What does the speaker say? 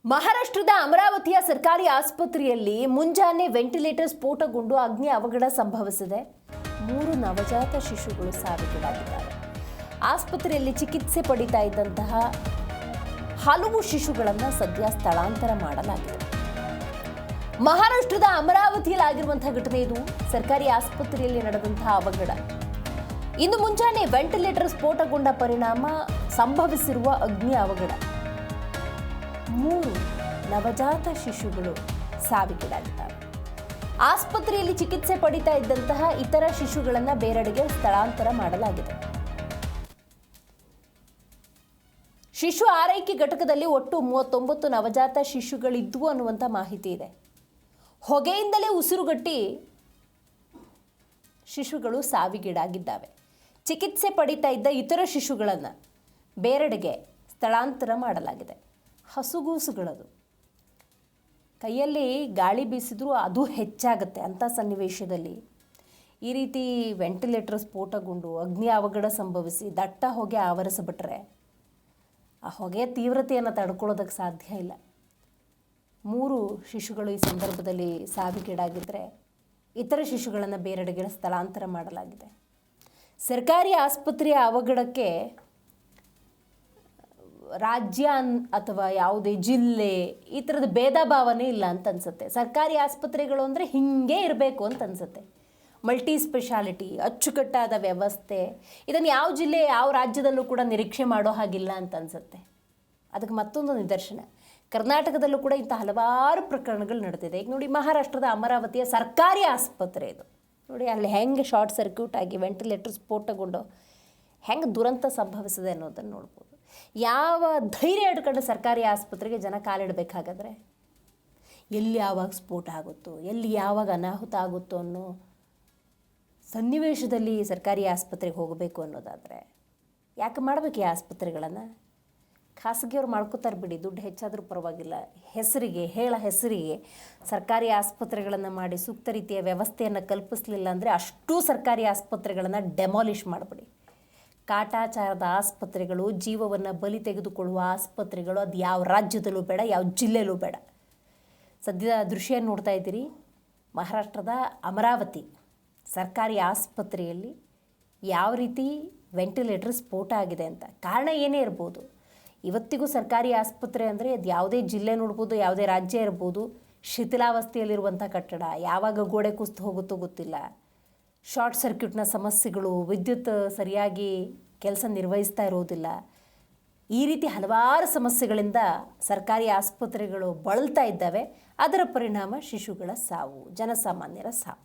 ಮಹಾರಾಷ್ಟ್ರದ ಅಮರಾವತಿಯ ಸರ್ಕಾರಿ ಆಸ್ಪತ್ರೆಯಲ್ಲಿ ಮುಂಜಾನೆ ವೆಂಟಿಲೇಟರ್ ಸ್ಫೋಟಗೊಂಡು ಅಗ್ನಿ ಅವಘಡ ಸಂಭವಿಸಿದೆ. 3 ನವಜಾತ ಶಿಶುಗಳು ಸಾವಿಗೀಡಾಗಿದ್ದಾರೆ. ಆಸ್ಪತ್ರೆಯಲ್ಲಿ ಚಿಕಿತ್ಸೆ ಪಡಿತಾ ಇದ್ದಂತಹ ಹಲವು ಶಿಶುಗಳನ್ನು ಸದ್ಯ ಸ್ಥಳಾಂತರ ಮಾಡಲಾಗಿದೆ. ಮಹಾರಾಷ್ಟ್ರದ ಅಮರಾವತಿಯಲ್ಲಿ ಆಗಿರುವಂತಹ ಘಟನೆ ಇದು. ಸರ್ಕಾರಿ ಆಸ್ಪತ್ರೆಯಲ್ಲಿ ನಡೆದಂತಹ ಅವಘಡ. ಇಂದು ಮುಂಜಾನೆ ವೆಂಟಿಲೇಟರ್ ಸ್ಫೋಟಗೊಂಡ ಪರಿಣಾಮ ಸಂಭವಿಸಿರುವ ಅಗ್ನಿ ಅವಘಡ. 3 ನವಜಾತ ಶಿಶುಗಳು ಸಾವಿಗೀಡಾಗಿದ್ದಾರೆ. ಆಸ್ಪತ್ರೆಯಲ್ಲಿ ಚಿಕಿತ್ಸೆ ಪಡಿತಾ ಇದ್ದಂತಹ ಇತರ ಶಿಶುಗಳನ್ನು ಬೇರೆಡೆಗೆ ಸ್ಥಳಾಂತರ ಮಾಡಲಾಗಿದೆ. ಶಿಶು ಆರೈಕೆ ಘಟಕದಲ್ಲಿ ಒಟ್ಟು 39 ನವಜಾತ ಶಿಶುಗಳಿದ್ವು ಅನ್ನುವಂಥ ಮಾಹಿತಿ ಇದೆ. ಹೊಗೆಯಿಂದಲೇ ಉಸಿರುಗಟ್ಟಿ ಶಿಶುಗಳು ಸಾವಿಗೀಡಾಗಿದ್ದಾವೆ. ಚಿಕಿತ್ಸೆ ಪಡಿತಾ ಇದ್ದ ಇತರ ಶಿಶುಗಳನ್ನು ಬೇರೆಡೆಗೆ ಸ್ಥಳಾಂತರ ಮಾಡಲಾಗಿದೆ. ಹಸುಗೂಸುಗಳದು ಕೈಯಲ್ಲಿ ಗಾಳಿ ಬೀಸಿದ್ರೂ ಅದು ಹೆಚ್ಚಾಗುತ್ತೆ. ಅಂಥ ಸನ್ನಿವೇಶದಲ್ಲಿ ಈ ರೀತಿ ವೆಂಟಿಲೇಟರ್ ಸ್ಫೋಟಗೊಂಡು ಅಗ್ನಿ ಅವಘಡ ಸಂಭವಿಸಿ ದಟ್ಟ ಹೊಗೆ ಆವರಿಸಿಬಿಟ್ರೆ ಆ ಹೊಗೆಯ ತೀವ್ರತೆಯನ್ನು ತಡ್ಕೊಳ್ಳೋದಕ್ಕೆ ಸಾಧ್ಯ ಇಲ್ಲ. 3 ಶಿಶುಗಳು ಈ ಸಂದರ್ಭದಲ್ಲಿ ಸಾವಿಗೀಡಾಗಿದ್ದರೆ ಇತರ ಶಿಶುಗಳನ್ನು ಬೇರೆಡೆಗೆ ಸ್ಥಳಾಂತರ ಮಾಡಲಾಗಿದೆ. ಸರ್ಕಾರಿ ಆಸ್ಪತ್ರೆಯ ಅವಘಡಕ್ಕೆ ರಾಜ್ಯ ಅಥವಾ ಯಾವುದೇ ಜಿಲ್ಲೆ ಈ ಥರದ ಭೇದ ಭಾವನೆ ಇಲ್ಲ ಅಂತ ಅನಿಸುತ್ತೆ. ಸರ್ಕಾರಿ ಆಸ್ಪತ್ರೆಗಳು ಅಂದರೆ ಹೀಗೆ ಇರಬೇಕು ಅಂತ ಅನಿಸುತ್ತೆ. ಮಲ್ಟಿ ಸ್ಪೆಷಾಲಿಟಿ, ಅಚ್ಚುಕಟ್ಟಾದ ವ್ಯವಸ್ಥೆ, ಇದನ್ನು ಯಾವ ಜಿಲ್ಲೆ ಯಾವ ರಾಜ್ಯದಲ್ಲೂ ಕೂಡ ನಿರೀಕ್ಷೆ ಮಾಡೋ ಹಾಗಿಲ್ಲ ಅಂತ ಅನಿಸುತ್ತೆ. ಅದಕ್ಕೆ ಮತ್ತೊಂದು ನಿದರ್ಶನ, ಕರ್ನಾಟಕದಲ್ಲೂ ಕೂಡ ಇಂಥ ಹಲವಾರು ಪ್ರಕರಣಗಳು ನಡೆದಿದೆ. ಈಗ ನೋಡಿ, ಮಹಾರಾಷ್ಟ್ರದ ಅಮರಾವತಿಯ ಸರ್ಕಾರಿ ಆಸ್ಪತ್ರೆ ಇದು ನೋಡಿ, ಅಲ್ಲಿ ಹೆಂಗೆ ಶಾರ್ಟ್ ಸರ್ಕ್ಯೂಟ್ ಆಗಿ ವೆಂಟಿಲೇಟರ್ ಸ್ಫೋಟಗೊಂಡು ಹೆಂಗೆ ದುರಂತ ಸಂಭವಿಸಿದೆ ಅನ್ನೋದನ್ನು ನೋಡ್ಬೋದು. ಯಾವ ಧೈರ್ಯ ಇಟ್ಕೊಂಡು ಸರ್ಕಾರಿ ಆಸ್ಪತ್ರೆಗೆ ಜನ ಕಾಲಿಡಬೇಕಾಗಾದ್ರೆ ಎಲ್ಲಿ ಯಾವಾಗ ಸ್ಫೋಟ ಆಗುತ್ತೋ, ಎಲ್ಲಿ ಯಾವಾಗ ಅನಾಹುತ ಆಗುತ್ತೋ ಅನ್ನೋ ಸನ್ನಿವೇಶದಲ್ಲಿ ಸರ್ಕಾರಿ ಆಸ್ಪತ್ರೆಗೆ ಹೋಗಬೇಕು ಅನ್ನೋದಾದರೆ ಯಾಕೆ ಮಾಡಬೇಕು ಈ ಆಸ್ಪತ್ರೆಗಳನ್ನು? ಖಾಸಗಿಯವ್ರು ಮಾಡ್ಕೋತಾರೆ ಬಿಡಿ, ದುಡ್ಡು ಹೆಚ್ಚಾದರೂ ಪರವಾಗಿಲ್ಲ. ಹೆಸರಿಗೆ ಸರ್ಕಾರಿ ಆಸ್ಪತ್ರೆಗಳನ್ನು ಮಾಡಿ ಸೂಕ್ತ ರೀತಿಯ ವ್ಯವಸ್ಥೆಯನ್ನು ಕಲ್ಪಿಸಲಿಲ್ಲ ಅಂದರೆ ಅಷ್ಟೂ ಸರ್ಕಾರಿ ಆಸ್ಪತ್ರೆಗಳನ್ನು ಡೆಮಾಲಿಷ್ ಮಾಡಿಬಿಡಿ. ಕಾಟಾಚಾರದ ಆಸ್ಪತ್ರೆಗಳು, ಜೀವವನ್ನು ಬಲಿ ತೆಗೆದುಕೊಳ್ಳುವ ಆಸ್ಪತ್ರೆಗಳು, ಅದು ಯಾವ ರಾಜ್ಯದಲ್ಲೂ ಬೇಡ, ಯಾವ ಜಿಲ್ಲೆಯಲ್ಲೂ ಬೇಡ. ಸದ್ಯದ ದೃಶ್ಯ ನೋಡ್ತಾ ಇದ್ದೀರಿ, ಮಹಾರಾಷ್ಟ್ರದ ಅಮರಾವತಿ ಸರ್ಕಾರಿ ಆಸ್ಪತ್ರೆಯಲ್ಲಿ ಯಾವ ರೀತಿ ವೆಂಟಿಲೇಟರ್ ಸ್ಫೋಟ ಆಗಿದೆ ಅಂತ. ಕಾರಣ ಏನೇ ಇರ್ಬೋದು, ಇವತ್ತಿಗೂ ಸರ್ಕಾರಿ ಆಸ್ಪತ್ರೆ ಅಂದರೆ ಅದು ಯಾವುದೇ ಜಿಲ್ಲೆ ನೋಡ್ಬೋದು, ಯಾವುದೇ ರಾಜ್ಯ ಇರ್ಬೋದು, ಶಿಥಿಲಾವಸ್ಥೆಯಲ್ಲಿರುವಂಥ ಕಟ್ಟಡ, ಯಾವಾಗ ಗೋಡೆ ಕುಸಿದು ಹೋಗುತ್ತೋ ಗೊತ್ತಿಲ್ಲ. ಶಾರ್ಟ್ ಸರ್ಕ್ಯೂಟ್ನ ಸಮಸ್ಯೆಗಳು, ವಿದ್ಯುತ್ ಸರಿಯಾಗಿ ಕೆಲಸ ನಿರ್ವಹಿಸ್ತಾ ಇರೋದಿಲ್ಲ. ಈ ರೀತಿ ಹಲವಾರು ಸಮಸ್ಯೆಗಳಿಂದ ಸರ್ಕಾರಿ ಆಸ್ಪತ್ರೆಗಳು ಬಳಲ್ತಾ ಇದ್ದಾವೆ. ಅದರ ಪರಿಣಾಮ ಶಿಶುಗಳ ಸಾವು, ಜನಸಾಮಾನ್ಯರ ಸಾವು.